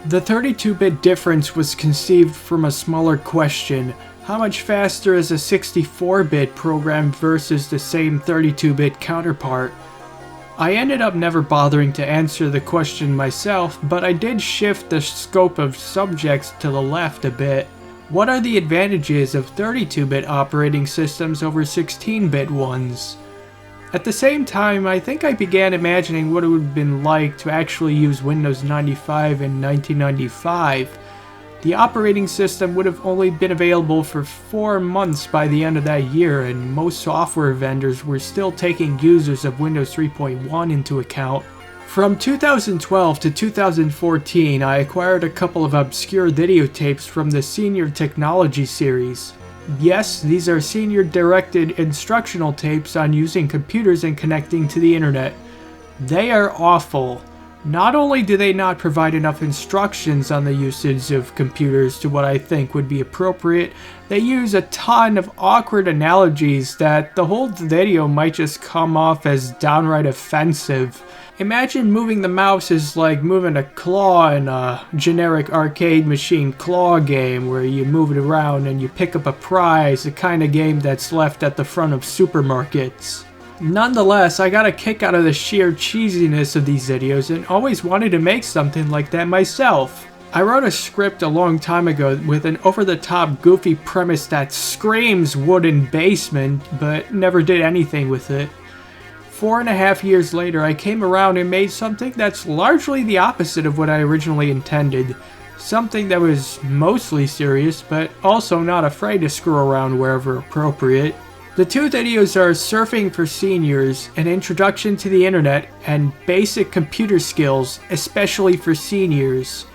The 32-bit difference was conceived from a smaller question: how much faster is a 64-bit program versus the same 32-bit counterpart? I ended up never bothering to answer the question myself, but I did shift the scope of subjects to the left a bit. What are the advantages of 32-bit operating systems over 16-bit ones? At the same time, I think I began imagining what it would have been like to actually use Windows 95 in 1995. The operating system would have only been available for 4 months by the end of that year, and most software vendors were still taking users of Windows 3.1 into account. From 2012 to 2014, I acquired a couple of obscure videotapes from the Senior Technology series. Yes, these are senior-directed instructional tapes on using computers and connecting to the internet. They are awful. Not only do they not provide enough instructions on the usage of computers to what I think would be appropriate, they use a ton of awkward analogies that the whole video might just come off as downright offensive. Imagine moving the mouse is like moving a claw in a generic arcade machine claw game where you move it around and you pick up a prize, the kind of game that's left at the front of supermarkets. Nonetheless, I got a kick out of the sheer cheesiness of these videos and always wanted to make something like that myself. I wrote a script a long time ago with an over-the-top goofy premise that screams wooden basement, but never did anything with it. 4.5 years later, I came around and made something that's largely the opposite of what I originally intended. Something that was mostly serious, but also not afraid to screw around wherever appropriate. The two videos are Surfing for Seniors, an introduction to the internet, and Basic Computer Skills, especially for seniors.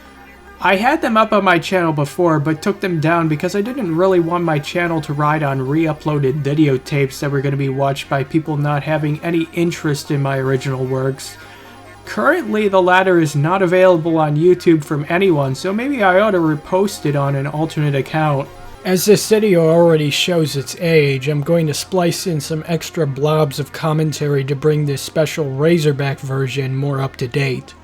I had them up on my channel before, but took them down because I didn't really want my channel to ride on re-uploaded videotapes that were going to be watched by people not having any interest in my original works. Currently, the latter is not available on YouTube from anyone, so maybe I ought to repost it on an alternate account. As this video already shows its age, I'm going to splice in some extra blobs of commentary to bring this special Razorback version more up to date.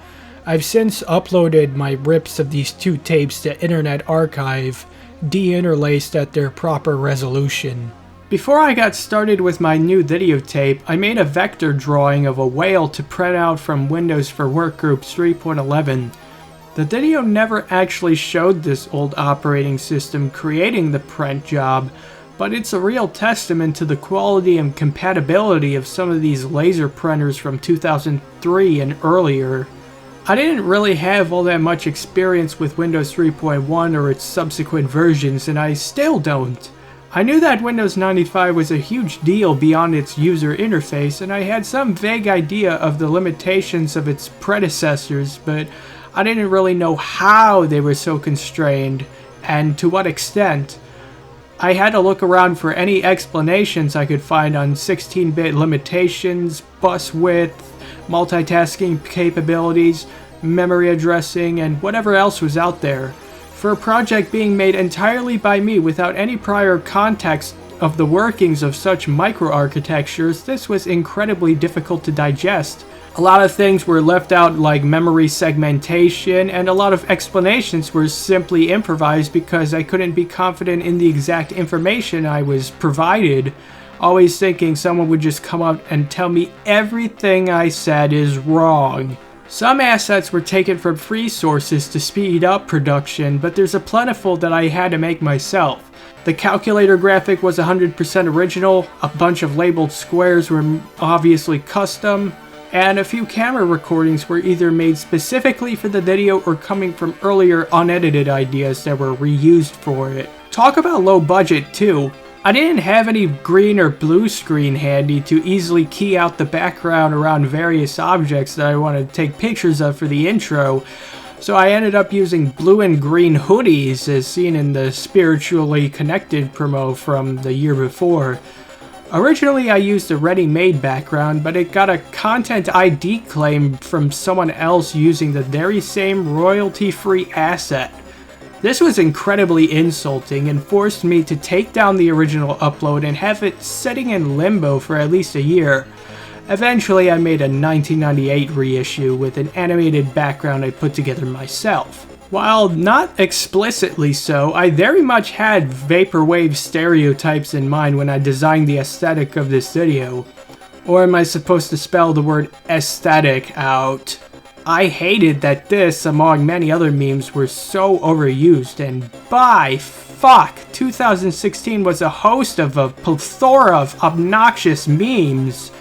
I've since uploaded my rips of these two tapes to Internet Archive, de-interlaced at their proper resolution. Before I got started with my new videotape, I made a vector drawing of a whale to print out from Windows for Workgroups 3.11. The video never actually showed this old operating system creating the print job, but it's a real testament to the quality and compatibility of some of these laser printers from 2003 and earlier. I didn't really have all that much experience with Windows 3.1 or its subsequent versions, and I still don't. I knew that Windows 95 was a huge deal beyond its user interface, and I had some vague idea of the limitations of its predecessors, but I didn't really know how they were so constrained, and to what extent. I had to look around for any explanations I could find on 16-bit limitations, bus width, multitasking capabilities, memory addressing, and whatever else was out there. For a project being made entirely by me without any prior context of the workings of such microarchitectures, this was incredibly difficult to digest. A lot of things were left out, like memory segmentation, and a lot of explanations were simply improvised because I couldn't be confident in the exact information I was provided, always thinking someone would just come up and tell me everything I said is wrong. Some assets were taken from free sources to speed up production, but there's a plentiful that I had to make myself. The calculator graphic was 100% original, a bunch of labeled squares were obviously custom, and a few camera recordings were either made specifically for the video or coming from earlier unedited ideas that were reused for it. Talk about low budget too. I didn't have any green or blue screen handy to easily key out the background around various objects that I wanted to take pictures of for the intro, so I ended up using blue and green hoodies as seen in the Spiritually Connected promo from the year before. Originally I used a ready-made background, but it got a Content ID claim from someone else using the very same royalty-free asset. This was incredibly insulting and forced me to take down the original upload and have it sitting in limbo for at least a year. Eventually I made a 1998 reissue with an animated background I put together myself. While not explicitly so, I very much had vaporwave stereotypes in mind when I designed the aesthetic of this video. Or am I supposed to spell the word aesthetic out? I hated that this, among many other memes, were so overused, and by fuck, 2016 was a host of a plethora of obnoxious memes.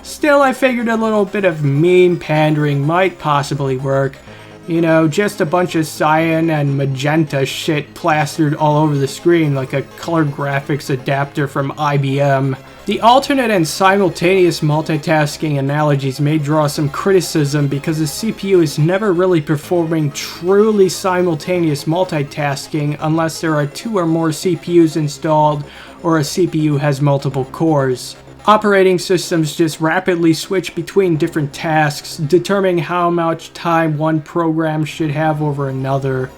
Still, I figured a little bit of meme pandering might possibly work. You know, just a bunch of cyan and magenta shit plastered all over the screen like a color graphics adapter from IBM. The alternate and simultaneous multitasking analogies may draw some criticism because the CPU is never really performing truly simultaneous multitasking unless there are 2 or more CPUs installed or a CPU has multiple cores. Operating systems just rapidly switch between different tasks, determining how much time one program should have over another.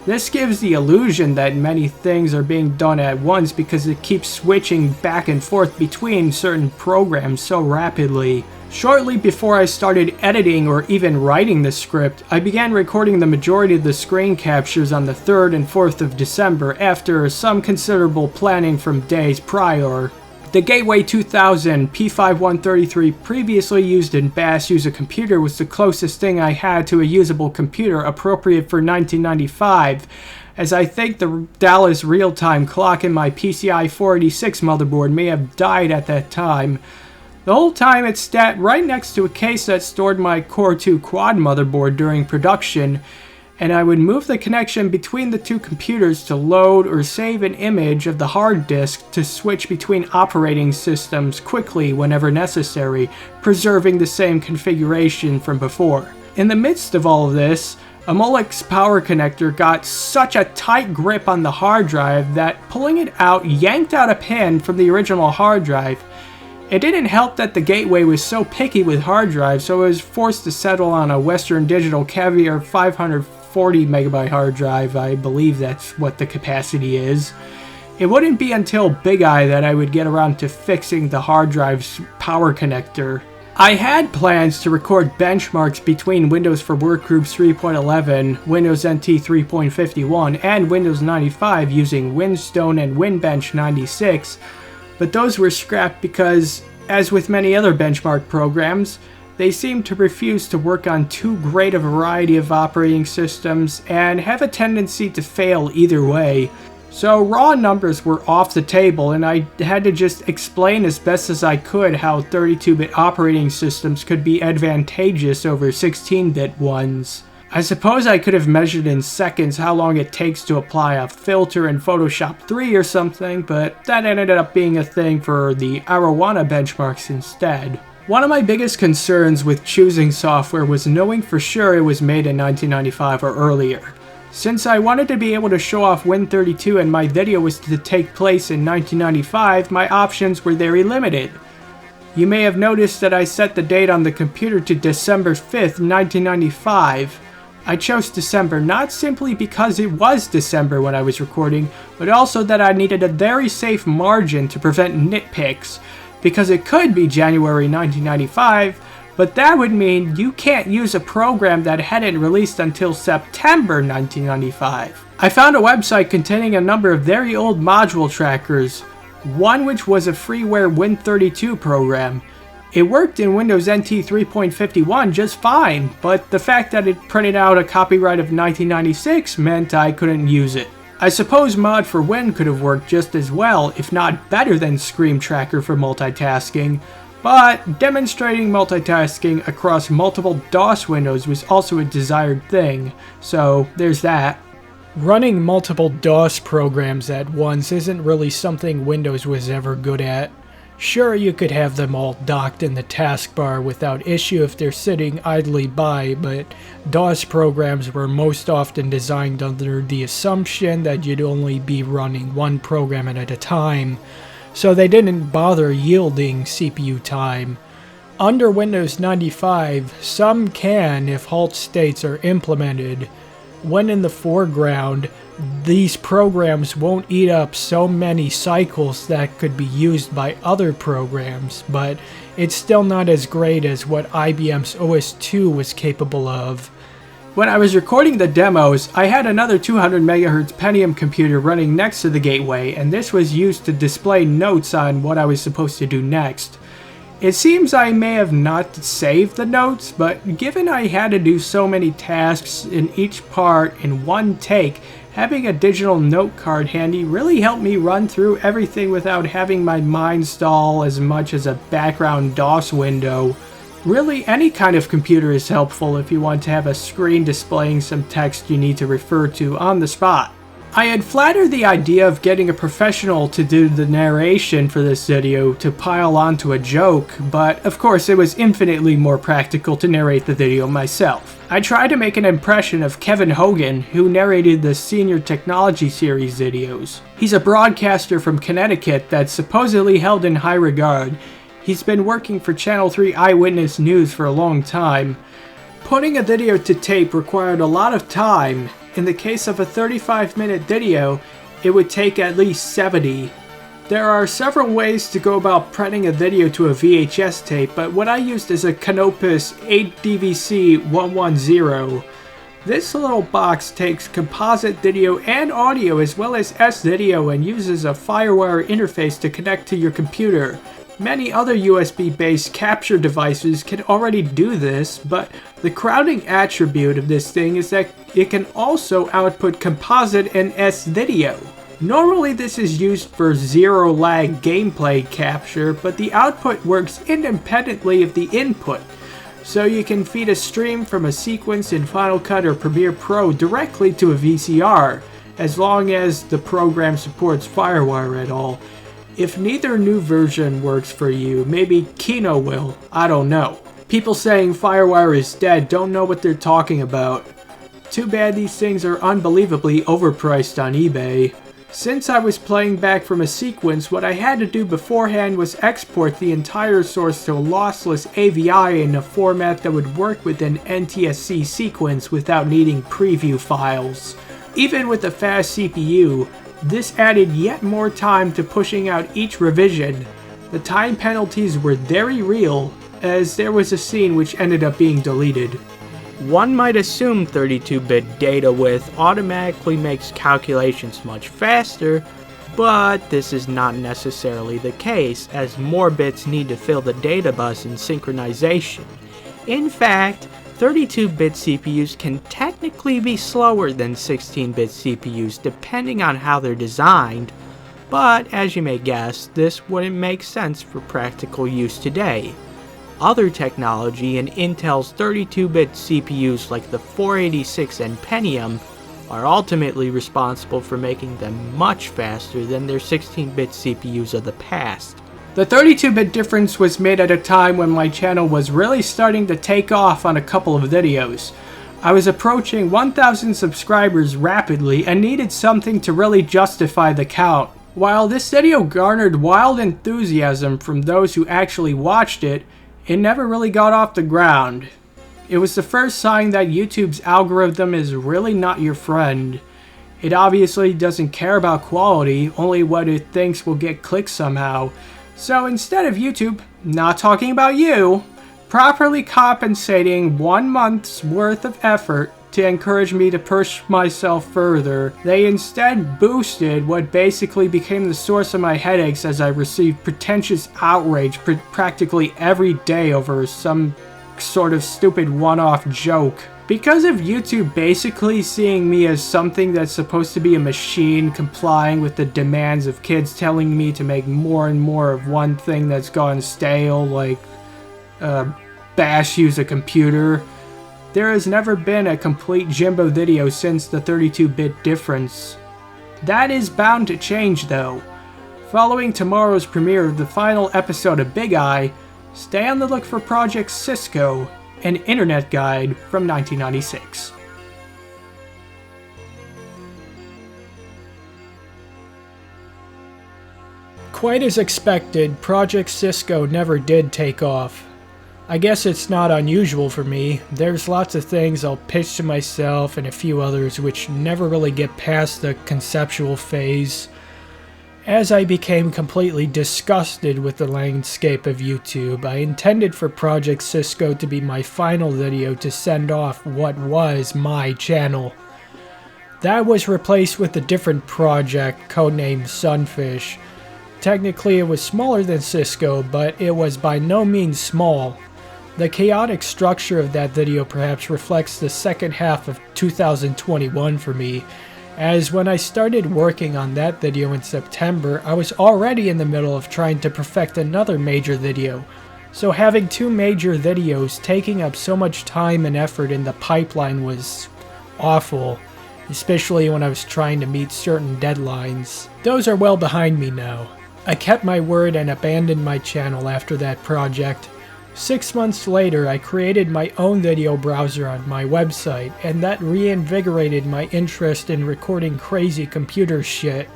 This gives the illusion that many things are being done at once because it keeps switching back and forth between certain programs so rapidly. Shortly before I started editing or even writing the script, I began recording the majority of the screen captures on the 3rd and 4th of December after some considerable planning from days prior. The Gateway 2000 P5133 previously used in Bass User Computer was the closest thing I had to a usable computer appropriate for 1995, as I think the Dallas real-time clock in my PCI 486 motherboard may have died at that time. The whole time it sat right next to a case that stored my Core 2 quad motherboard during production, and I would move the connection between the 2 computers to load or save an image of the hard disk to switch between operating systems quickly whenever necessary, preserving the same configuration from before. In the midst of all of this, a Molex power connector got such a tight grip on the hard drive that pulling it out yanked out a pin from the original hard drive. It didn't help that the Gateway was so picky with hard drives, so I was forced to settle on a Western Digital Caviar 540 megabyte hard drive. I believe that's what the capacity is. It wouldn't be until Big Eye that I would get around to fixing the hard drive's power connector. I had plans to record benchmarks between Windows for Workgroups 3.11, Windows NT 3.51, and Windows 95 using Winstone and WinBench 96, but those were scrapped because, as with many other benchmark programs, they seem to refuse to work on too great a variety of operating systems and have a tendency to fail either way. So raw numbers were off the table, and I had to just explain as best as I could how 32-bit operating systems could be advantageous over 16-bit ones. I suppose I could have measured in seconds how long it takes to apply a filter in Photoshop 3 or something, but that ended up being a thing for the Arowana benchmarks instead. One of my biggest concerns with choosing software was knowing for sure it was made in 1995 or earlier. Since I wanted to be able to show off Win32 and my video was to take place in 1995, my options were very limited. You may have noticed that I set the date on the computer to December 5th, 1995. I chose December not simply because it was December when I was recording, but also that I needed a very safe margin to prevent nitpicks, because it could be January 1995, but that would mean you can't use a program that hadn't released until September 1995. I found a website containing a number of very old module trackers, one which was a freeware Win32 program. It worked in Windows NT 3.51 just fine, but the fact that it printed out a copyright of 1996 meant I couldn't use it. I suppose Mod for Win could have worked just as well, if not better than Scream Tracker for multitasking, but demonstrating multitasking across multiple DOS windows was also a desired thing, so there's that. Running multiple DOS programs at once isn't really something Windows was ever good at. Sure, you could have them all docked in the taskbar without issue if they're sitting idly by, but DOS programs were most often designed under the assumption that you'd only be running one program at a time, so they didn't bother yielding CPU time. Under Windows 95, some can if halt states are implemented. When in the foreground, these programs won't eat up so many cycles that could be used by other programs, but it's still not as great as what IBM's OS/2 was capable of. When I was recording the demos, I had another 200 MHz Pentium computer running next to the gateway, and this was used to display notes on what I was supposed to do next. It seems I may have not saved the notes, but given I had to do so many tasks in each part in one take, having a digital note card handy really helped me run through everything without having my mind stall as much as a background DOS window. Really, any kind of computer is helpful if you want to have a screen displaying some text you need to refer to on the spot. I had flattered the idea of getting a professional to do the narration for this video to pile onto a joke, but of course it was infinitely more practical to narrate the video myself. I tried to make an impression of Kevin Hogan, who narrated the Senior Technology Series videos. He's a broadcaster from Connecticut that's supposedly held in high regard. He's been working for Channel 3 Eyewitness News for a long time. Putting a video to tape required a lot of time. In the case of a 35-minute video, it would take at least 70. There are several ways to go about printing a video to a VHS tape, but what I used is a Canopus 8DVC110. This little box takes composite video and audio as well as S-video and uses a FireWire interface to connect to your computer. Many other USB-based capture devices can already do this, but the crowning attribute of this thing is that it can also output composite and S-video. Normally this is used for zero lag gameplay capture, but the output works independently of the input. So you can feed a stream from a sequence in Final Cut or Premiere Pro directly to a VCR, as long as the program supports FireWire at all. If neither new version works for you, maybe Kino will, I don't know. People saying FireWire is dead don't know what they're talking about. Too bad these things are unbelievably overpriced on eBay. Since I was playing back from a sequence, what I had to do beforehand was export the entire source to a lossless AVI in a format that would work with an NTSC sequence without needing preview files. Even with a fast CPU, this added yet more time to pushing out each revision. The time penalties were very real, as there was a scene which ended up being deleted. One might assume 32-bit data width automatically makes calculations much faster, but this is not necessarily the case, as more bits need to fill the data bus in synchronization. In fact, 32-bit CPUs can technically be slower than 16-bit CPUs depending on how they're designed, but as you may guess, this wouldn't make sense for practical use today. Other technology in Intel's 32-bit CPUs like the 486 and Pentium are ultimately responsible for making them much faster than their 16-bit CPUs of the past. The 32-bit difference was made at a time when my channel was really starting to take off on a couple of videos. I was approaching 1,000 subscribers rapidly and needed something to really justify the count. While this video garnered wild enthusiasm from those who actually watched it, it never really got off the ground. It was the first sign that YouTube's algorithm is really not your friend. It obviously doesn't care about quality, only what it thinks will get clicks somehow. So instead of YouTube, not talking about you, properly compensating 1 month's worth of effort to encourage me to push myself further, they instead boosted what basically became the source of my headaches as I received pretentious outrage practically every day over some sort of stupid one-off joke. Because of YouTube basically seeing me as something that's supposed to be a machine complying with the demands of kids telling me to make more and more of one thing that's gone stale, like bash use a computer, there has never been a complete JimboVideo since the 32-bit difference. That is bound to change though. Following tomorrow's premiere of the final episode of Big Eye, stay on the look for Project Cisco, an internet guide from 1996. Quite as expected, Project Cisco never did take off. I guess it's not unusual for me. There's lots of things I'll pitch to myself and a few others which never really get past the conceptual phase. As I became completely disgusted with the landscape of YouTube, I intended for Project Cisco to be my final video to send off what was my channel. That was replaced with a different project, codenamed Sunfish. Technically it was smaller than Cisco, but it was by no means small. The chaotic structure of that video perhaps reflects the second half of 2021 for me, as when I started working on that video in September, I was already in the middle of trying to perfect another major video. So having two major videos taking up so much time and effort in the pipeline was awful, especially when I was trying to meet certain deadlines. Those are well behind me now. I kept my word and abandoned my channel after that project. 6 months later, I created my own video browser on my website, and that reinvigorated my interest in recording crazy computer shit.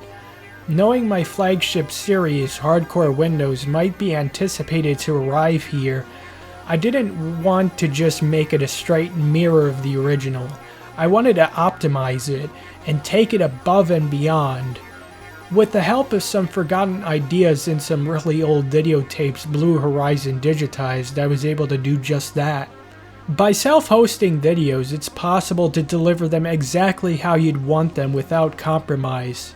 Knowing my flagship series, Hardcore Windows, might be anticipated to arrive here, I didn't want to just make it a straight mirror of the original. I wanted to optimize it and take it above and beyond. With the help of some forgotten ideas and some really old videotapes Blue Horizon digitized, I was able to do just that. By self-hosting videos, it's possible to deliver them exactly how you'd want them without compromise.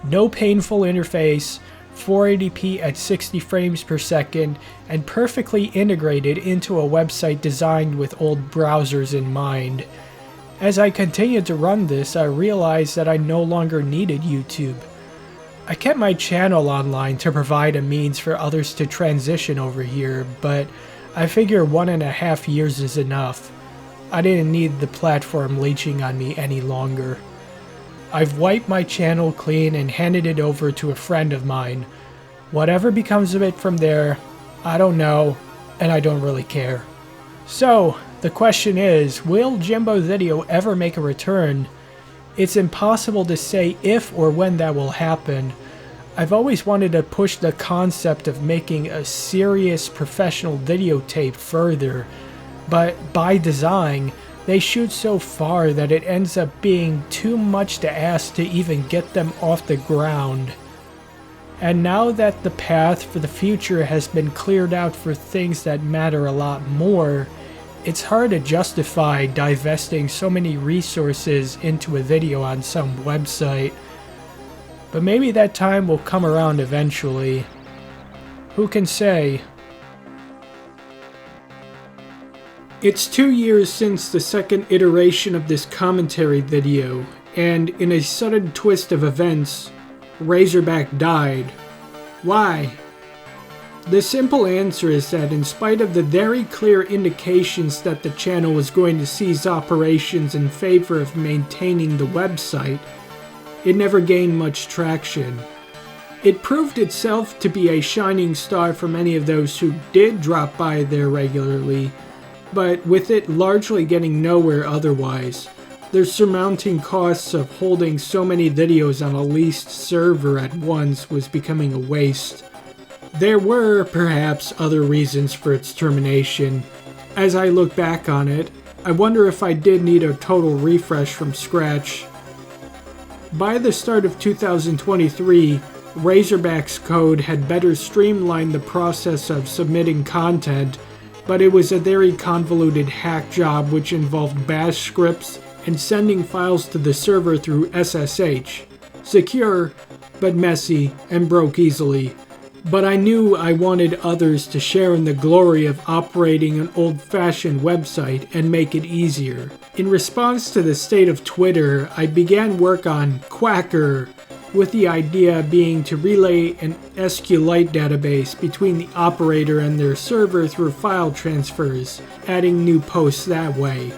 No painful interface, 480p at 60 frames per second, and perfectly integrated into a website designed with old browsers in mind. As I continued to run this, I realized that I no longer needed YouTube. I kept my channel online to provide a means for others to transition over here, but I figure 1.5 years is enough. I didn't need the platform leeching on me any longer. I've wiped my channel clean and handed it over to a friend of mine. Whatever becomes of it from there, I don't know, and I don't really care. So, the question is, will JimboVideo ever make a return? It's impossible to say if or when that will happen. I've always wanted to push the concept of making a serious professional videotape further, but by design, they shoot so far that it ends up being too much to ask to even get them off the ground. And now that the path for the future has been cleared out for things that matter a lot more, it's hard to justify divesting so many resources into a video on some website. But maybe that time will come around eventually. Who can say? It's 2 years since the second iteration of this commentary video, and in a sudden twist of events, Razorback died. Why? The simple answer is that in spite of the very clear indications that the channel was going to cease operations in favor of maintaining the website, it never gained much traction. It proved itself to be a shining star for many of those who did drop by there regularly, but with it largely getting nowhere otherwise, the surmounting costs of holding so many videos on a leased server at once was becoming a waste. There were, perhaps, other reasons for its termination. As I look back on it, I wonder if I did need a total refresh from scratch. By the start of 2023, Razorback's code had better streamlined the process of submitting content, but it was a very convoluted hack job which involved bash scripts and sending files to the server through SSH. Secure, but messy, and broke easily. But I knew I wanted others to share in the glory of operating an old-fashioned website and make it easier. In response to the state of Twitter, I began work on Quacker, with the idea being to relay an SQLite database between the operator and their server through file transfers, adding new posts that way.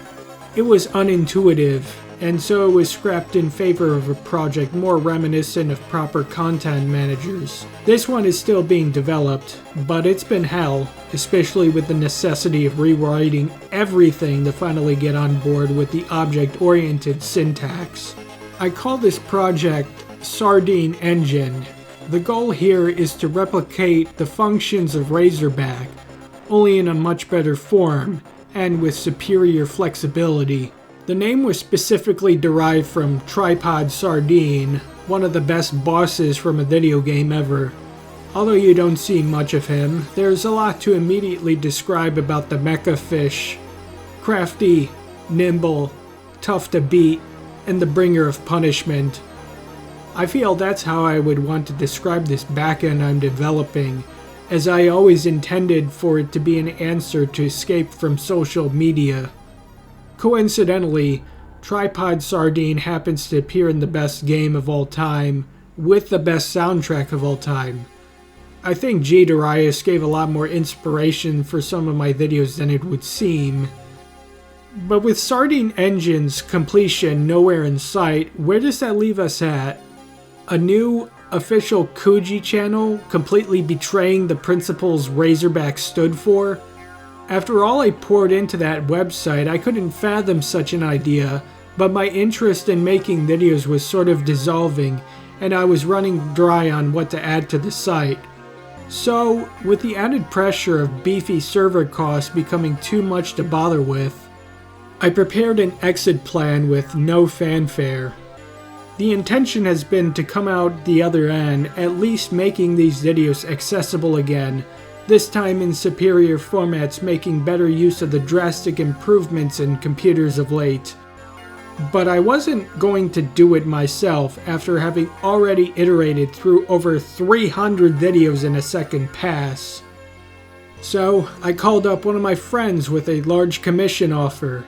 It was unintuitive, and so it was scrapped in favor of a project more reminiscent of proper content managers. This one is still being developed, but it's been hell, especially with the necessity of rewriting everything to finally get on board with the object-oriented syntax. I call this project Sardine Engine. The goal here is to replicate the functions of Razorback, only in a much better form, and with superior flexibility. The name was specifically derived from tripod sardine, one of the best bosses from a video game ever. Although you don't see much of him, there's a lot to immediately describe about the mecha fish. Crafty, nimble, tough to beat, and the bringer of punishment. I feel that's how I would want to describe this backend I'm developing, as I always intended for it to be an answer to escape from social media. Coincidentally, Tripod Sardine happens to appear in the best game of all time, with the best soundtrack of all time. I think G. Darius gave a lot more inspiration for some of my videos than it would seem. But with Sardine Engine's completion nowhere in sight, where does that leave us at? A new official Kuji channel completely betraying the principles Razorback stood for? After all I poured into that website, I couldn't fathom such an idea, but my interest in making videos was sort of dissolving, and I was running dry on what to add to the site. So, with the added pressure of beefy server costs becoming too much to bother with, I prepared an exit plan with no fanfare. The intention has been to come out the other end, at least making these videos accessible again, this time in superior formats, making better use of the drastic improvements in computers of late. But I wasn't going to do it myself after having already iterated through over 300 videos in a second pass. So I called up one of my friends with a large commission offer.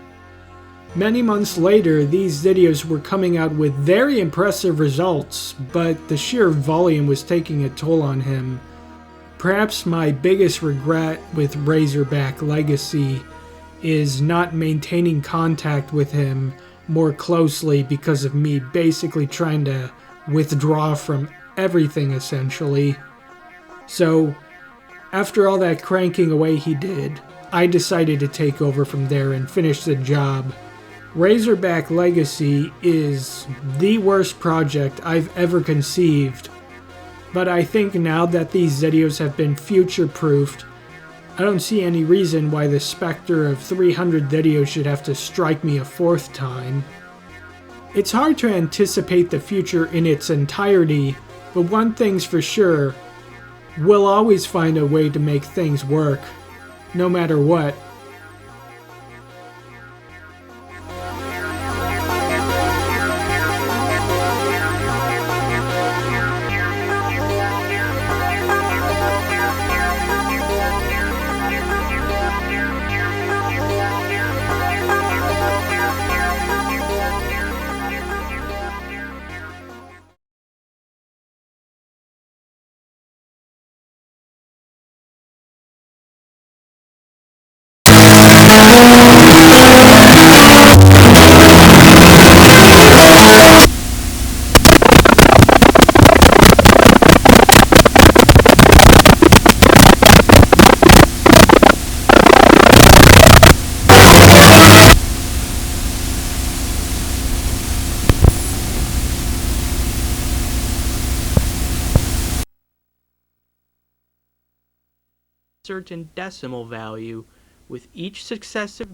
Many months later, these videos were coming out with very impressive results, but the sheer volume was taking a toll on him. Perhaps my biggest regret with Razorback Legacy is not maintaining contact with him more closely because of me basically trying to withdraw from everything essentially. So, after all that cranking away he did, I decided to take over from there and finish the job. Razorback Legacy is the worst project I've ever conceived, but I think now that these videos have been future-proofed, I don't see any reason why the specter of 300 videos should have to strike me a fourth time. It's hard to anticipate the future in its entirety, but one thing's for sure, we'll always find a way to make things work, no matter what. Certain decimal value with each successive